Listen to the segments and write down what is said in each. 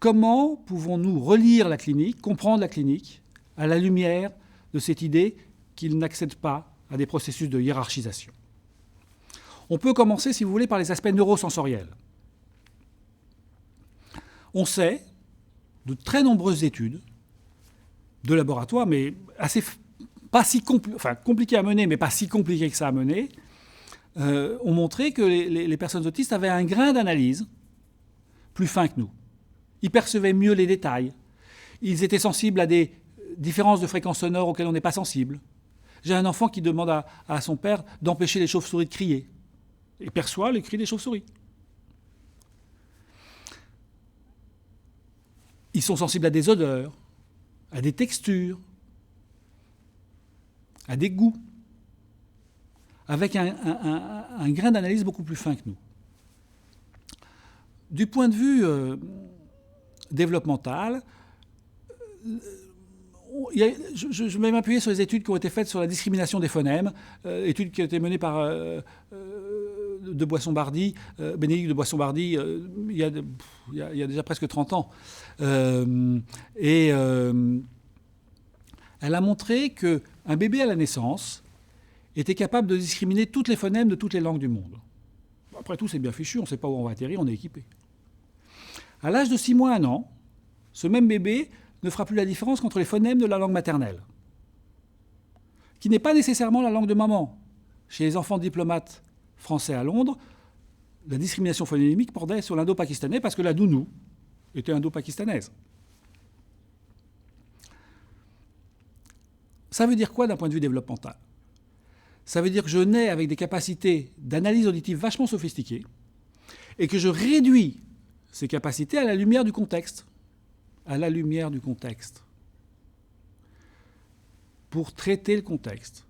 Comment pouvons-nous relire la clinique, comprendre la clinique, à la lumière de cette idée qu'il n'accède pas à des processus de hiérarchisation? On peut commencer, si vous voulez, par les aspects neurosensoriels. On sait, de très nombreuses études de laboratoire, mais assez pas si compliquées à mener, mais pas si compliquées que ça à mener, ont montré que les personnes autistes avaient un grain d'analyse plus fin que nous. Ils percevaient mieux les détails. Ils étaient sensibles à des différences de fréquences sonores auxquelles on n'est pas sensible. J'ai un enfant qui demande à son père d'empêcher les chauves-souris de crier. Il perçoit les cris des chauves-souris. Ils sont sensibles à des odeurs, à des textures, à des goûts, avec un grain d'analyse beaucoup plus fin que nous. Du point de vue développemental, je vais m'appuyer sur les études qui ont été faites sur la discrimination des phonèmes, études qui ont été menées par de Boisson-Bardy, Bénédicte de Boisson-Bardy, il y a déjà presque 30 ans. Elle a montré qu'un bébé à la naissance était capable de discriminer toutes les phonèmes de toutes les langues du monde. Après tout, c'est bien fichu, on ne sait pas où on va atterrir, on est équipé. À l'âge de 6 mois, 1 an, ce même bébé ne fera plus la différence entre les phonèmes de la langue maternelle, qui n'est pas nécessairement la langue de maman. Chez les enfants diplomates français à Londres, la discrimination phonémique portait sur l'indo-pakistanais parce que la nounou était indo-pakistanaise. Ça veut dire quoi d'un point de vue développemental? Ça veut dire que je nais avec des capacités d'analyse auditive vachement sophistiquées et que je réduis ces capacités à la lumière du contexte. À la lumière du contexte. Pour traiter le contexte,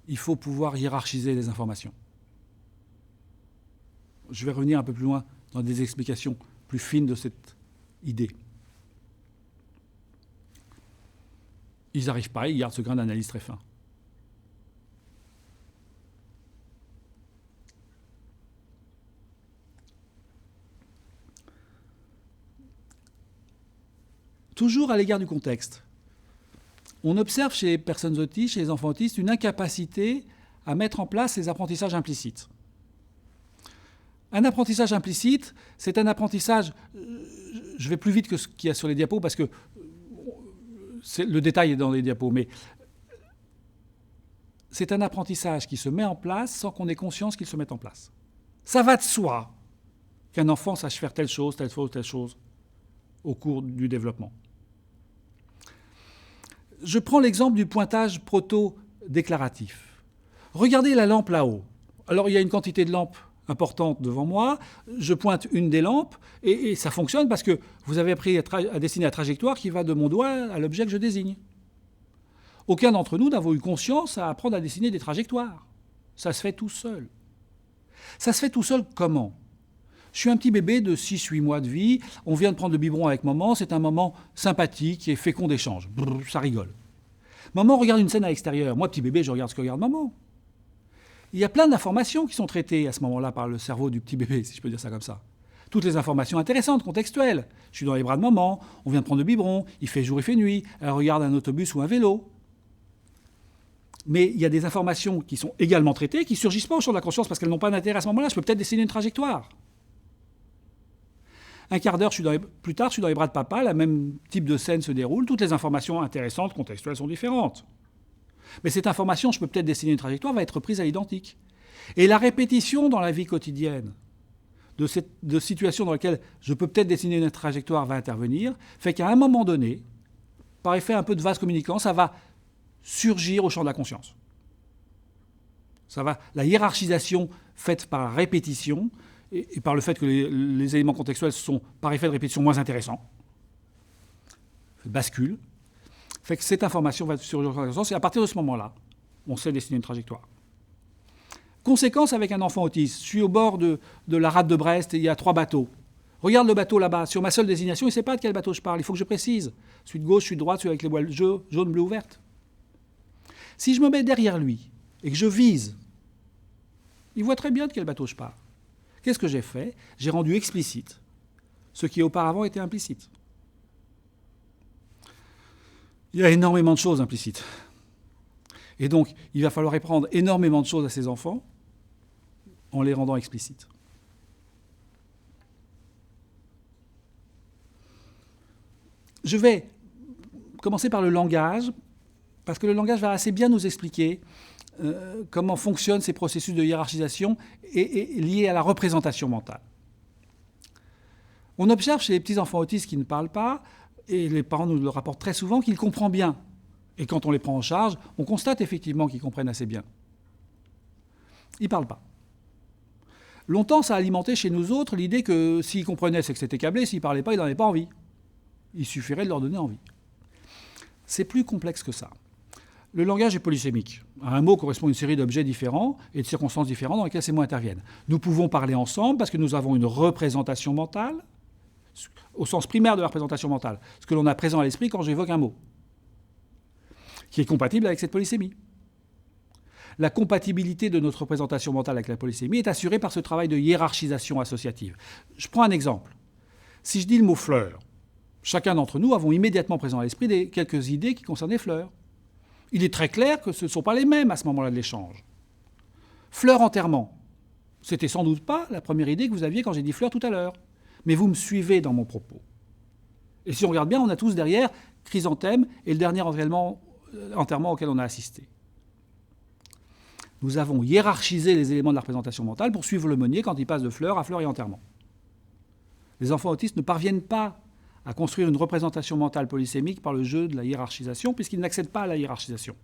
il faut pouvoir hiérarchiser les informations. Je vais revenir un peu plus loin dans des explications plus fines de cette idée. Ils n'arrivent pas, ils gardent ce grain d'analyse très fin. Toujours à l'égard du contexte. On observe chez les personnes autistes, chez les enfants autistes, une incapacité à mettre en place les apprentissages implicites. Un apprentissage implicite, c'est un apprentissage... Je vais plus vite que ce qu'il y a sur les diapos parce que le détail est dans les diapos, mais c'est un apprentissage qui se met en place sans qu'on ait conscience qu'il se met en place. Ça va de soi qu'un enfant sache faire telle chose au cours du développement. Je prends l'exemple du pointage proto-déclaratif. Regardez la lampe là-haut. Alors, il y a une quantité de lampes importante devant moi. Je pointe une des lampes et ça fonctionne parce que vous avez appris à dessiner la trajectoire qui va de mon doigt à l'objet que je désigne. Aucun d'entre nous n'avons eu conscience à apprendre à dessiner des trajectoires. Ça se fait tout seul. Ça se fait tout seul comment ? Je suis un petit bébé de 6-8 mois de vie, on vient de prendre le biberon avec maman, c'est un moment sympathique et fécond d'échange. Ça rigole. Maman regarde une scène à l'extérieur. Moi, petit bébé, je regarde ce que regarde maman. Il y a plein d'informations qui sont traitées à ce moment-là par le cerveau du petit bébé, si je peux dire ça comme ça. Toutes les informations intéressantes, contextuelles. Je suis dans les bras de maman, on vient de prendre le biberon, il fait jour, il fait nuit, elle regarde un autobus ou un vélo. Mais il y a des informations qui sont également traitées, qui ne surgissent pas au champ de la conscience parce qu'elles n'ont pas d'intérêt à ce moment-là. Je peux peut-être dessiner une trajectoire. Un quart d'heure plus tard, je suis dans les bras de papa, le même type de scène se déroule, toutes les informations intéressantes, contextuelles sont différentes. Mais cette information, je peux peut-être dessiner une trajectoire, va être prise à l'identique. Et la répétition dans la vie quotidienne de situations dans lesquelles je peux peut-être dessiner une trajectoire va intervenir, fait qu'à un moment donné, par effet un peu de vase communicant, ça va surgir au champ de la conscience. La hiérarchisation faite par la répétition et par le fait que les éléments contextuels sont, par effet de répétition, moins intéressants, bascule, fait que cette information va surgir dans la conscience, et à partir de ce moment-là, on sait dessiner une trajectoire. Conséquence avec un enfant autiste. Je suis au bord de la rade de Brest et il y a 3 bateaux. Regarde le bateau là-bas. Sur ma seule désignation, il ne sait pas de quel bateau je parle. Il faut que je précise. Celui de gauche, celui de droite, celui avec les voiles jaunes, bleues ou vertes. Si je me mets derrière lui et que je vise, il voit très bien de quel bateau je parle. Qu'est-ce que j'ai fait ? J'ai rendu explicite ce qui auparavant était implicite. Il y a énormément de choses implicites. Et donc, il va falloir apprendre énormément de choses à ces enfants en les rendant explicites. Je vais commencer par le langage, parce que le langage va assez bien nous expliquer comment fonctionnent ces processus de hiérarchisation et liés à la représentation mentale. On observe chez les petits enfants autistes qui ne parlent pas, et les parents nous le rapportent très souvent, qu'ils comprennent bien. Et quand on les prend en charge, on constate effectivement qu'ils comprennent assez bien. Ils ne parlent pas. Longtemps, ça a alimenté chez nous autres l'idée que s'ils comprenaient, c'est que c'était câblé, s'ils ne parlaient pas, ils n'en avaient pas envie. Il suffirait de leur donner envie. C'est plus complexe que ça. Le langage est polysémique. À un mot correspond à une série d'objets différents et de circonstances différentes dans lesquelles ces mots interviennent. Nous pouvons parler ensemble parce que nous avons une représentation mentale, au sens primaire de la représentation mentale, ce que l'on a présent à l'esprit quand j'évoque un mot, qui est compatible avec cette polysémie. La compatibilité de notre représentation mentale avec la polysémie est assurée par ce travail de hiérarchisation associative. Je prends un exemple. Si je dis le mot fleur, chacun d'entre nous avons immédiatement présent à l'esprit quelques idées qui concernent les fleurs. Il est très clair que ce ne sont pas les mêmes à ce moment-là de l'échange. Fleur enterrement, c'était sans doute pas la première idée que vous aviez quand j'ai dit fleur tout à l'heure. Mais vous me suivez dans mon propos. Et si on regarde bien, on a tous derrière chrysanthème et le dernier enterrement auquel on a assisté. Nous avons hiérarchisé les éléments de la représentation mentale pour suivre le meunier quand il passe de fleur à fleur et enterrement. Les enfants autistes ne parviennent pas à construire une représentation mentale polysémique par le jeu de la hiérarchisation, puisqu'ils n'accèdent pas à la hiérarchisation.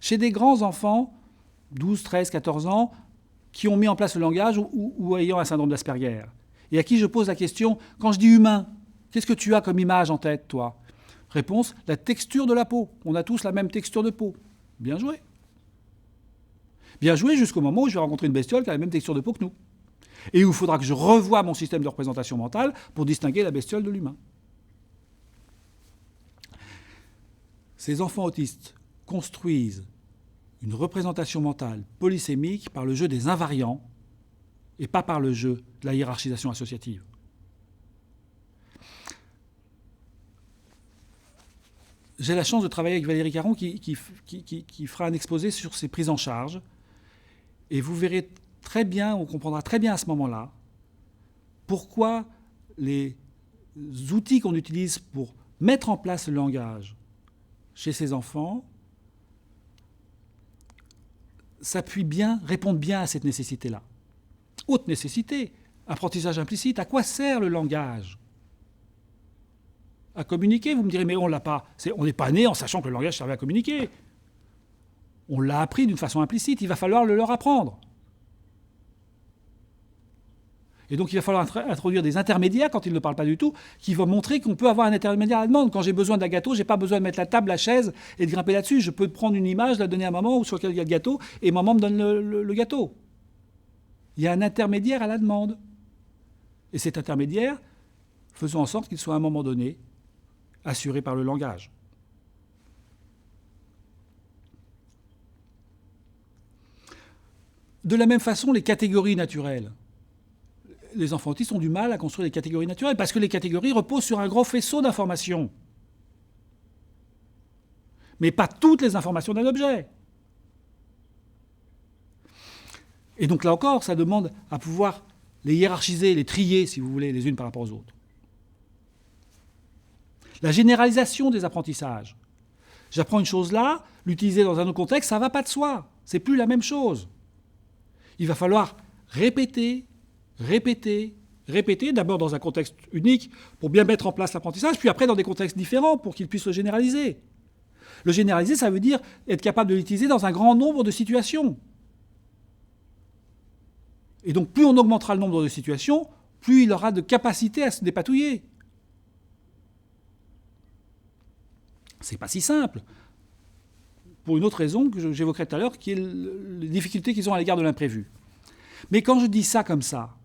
Chez des grands enfants, 12, 13, 14 ans, qui ont mis en place le langage ou ayant un syndrome d'Asperger, et à qui je pose la question, quand je dis humain, qu'est-ce que tu as comme image en tête, toi ? Réponse, la texture de la peau. On a tous la même texture de peau. Bien joué. Bien joué jusqu'au moment où je vais rencontrer une bestiole qui a la même texture de peau que nous. Et où il faudra que je revoie mon système de représentation mentale pour distinguer la bestiole de l'humain. Ces enfants autistes construisent une représentation mentale polysémique par le jeu des invariants et pas par le jeu de la hiérarchisation associative. J'ai la chance de travailler avec Valérie Caron qui fera un exposé sur ces prises en charge. Et vous verrez très bien, on comprendra très bien à ce moment-là pourquoi les outils qu'on utilise pour mettre en place le langage chez ces enfants s'appuient bien, répondent bien à cette nécessité-là. Haute nécessité, apprentissage implicite, à quoi sert le langage ? À communiquer, vous me direz, mais on l'a pas. On n'est pas né en sachant que le langage servait à communiquer. On l'a appris d'une façon implicite, il va falloir le leur apprendre. Et donc il va falloir introduire des intermédiaires quand ils ne parlent pas du tout, qui vont montrer qu'on peut avoir un intermédiaire à la demande. Quand j'ai besoin d'un gâteau, je n'ai pas besoin de mettre la table, la chaise et de grimper là-dessus. Je peux prendre une image, la donner à maman sur laquelle il y a le gâteau, et maman me donne le gâteau. Il y a un intermédiaire à la demande. Et cet intermédiaire, faisons en sorte qu'il soit à un moment donné assuré par le langage. De la même façon, les catégories naturelles. Les enfants autistes ont du mal à construire des catégories naturelles parce que les catégories reposent sur un gros faisceau d'informations. Mais pas toutes les informations d'un objet. Et donc là encore, ça demande à pouvoir les hiérarchiser, les trier, si vous voulez, les unes par rapport aux autres. La généralisation des apprentissages. J'apprends une chose là, l'utiliser dans un autre contexte, ça ne va pas de soi. C'est plus la même chose. Il va falloir répéter, d'abord dans un contexte unique pour bien mettre en place l'apprentissage, puis après dans des contextes différents pour qu'il puisse le généraliser. Le généraliser, ça veut dire être capable de l'utiliser dans un grand nombre de situations. Et donc plus on augmentera le nombre de situations, plus il aura de capacité à se dépatouiller. C'est pas si simple. Pour une autre raison que j'évoquerai tout à l'heure, qui est les difficultés qu'ils ont à l'égard de l'imprévu. Mais quand je dis ça comme ça,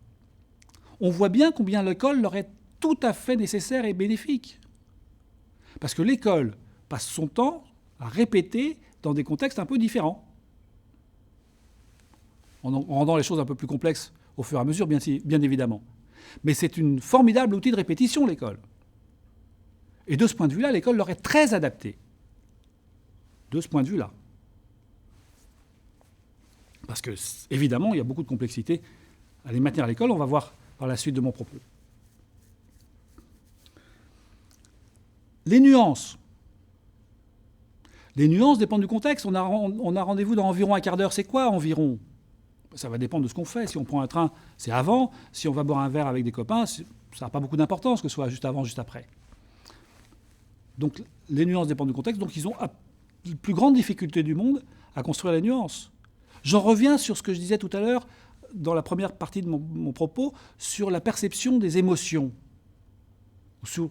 on voit bien combien l'école leur est tout à fait nécessaire et bénéfique. Parce que l'école passe son temps à répéter dans des contextes un peu différents. En rendant les choses un peu plus complexes au fur et à mesure, bien évidemment. Mais c'est un formidable outil de répétition, l'école. Et de ce point de vue-là, l'école leur est très adaptée. De ce point de vue-là. Parce que, évidemment, il y a beaucoup de complexité à les maintenir à l'école. On va voir par la suite de mon propos. Les nuances. Les nuances dépendent du contexte. On a rendez-vous dans environ un quart d'heure. C'est quoi environ? Ça va dépendre de ce qu'on fait. Si on prend un train, c'est avant. Si on va boire un verre avec des copains, ça n'a pas beaucoup d'importance que ce soit juste avant, juste après. Donc les nuances dépendent du contexte. Donc ils ont la plus grande difficulté du monde à construire les nuances. J'en reviens sur ce que je disais tout à l'heure dans la première partie de mon propos sur la perception des émotions. Sur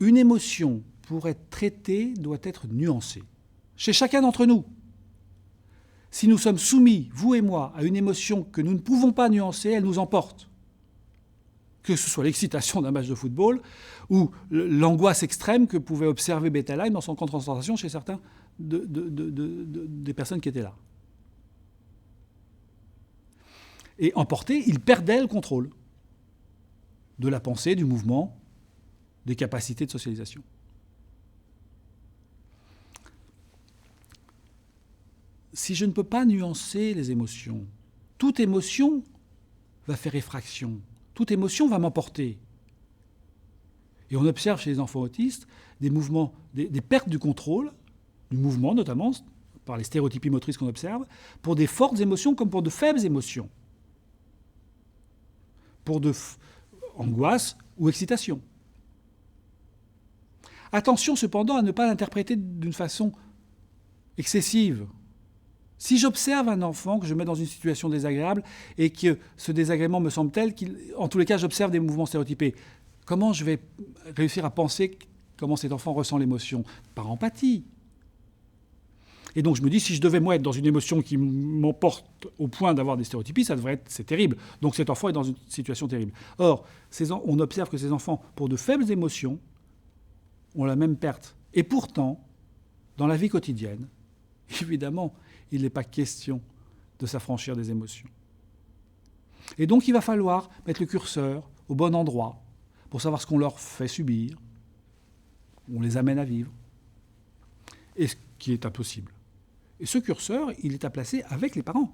une émotion, pour être traitée, doit être nuancée. Chez chacun d'entre nous. Si nous sommes soumis, vous et moi, à une émotion que nous ne pouvons pas nuancer, elle nous emporte. Que ce soit l'excitation d'un match de football ou l'angoisse extrême que pouvait observer Bettelheim dans son camp de concentration chez certains des personnes qui étaient là. Et emporté, il perdait le contrôle de la pensée, du mouvement, des capacités de socialisation. Si je ne peux pas nuancer les émotions, toute émotion va faire effraction, toute émotion va m'emporter. Et on observe chez les enfants autistes des mouvements, des pertes du contrôle, du mouvement notamment, par les stéréotypies motrices qu'on observe, pour des fortes émotions comme pour de faibles émotions, pour de angoisse ou excitation. Attention cependant à ne pas l'interpréter d'une façon excessive. Si j'observe un enfant que je mets dans une situation désagréable et que ce désagrément me semble tel qu'en tous les cas j'observe des mouvements stéréotypés, comment je vais réussir à penser comment cet enfant ressent l'émotion? Par empathie. Et donc je me dis, si je devais moi être dans une émotion qui m'emporte au point d'avoir des stéréotypies, c'est terrible. Donc cet enfant est dans une situation terrible. Or, on observe que ces enfants, pour de faibles émotions, ont la même perte. Et pourtant, dans la vie quotidienne, évidemment, il n'est pas question de s'affranchir des émotions. Et donc il va falloir mettre le curseur au bon endroit pour savoir ce qu'on leur fait subir, on les amène à vivre, et ce qui est impossible. Et ce curseur, il est à placer avec les parents.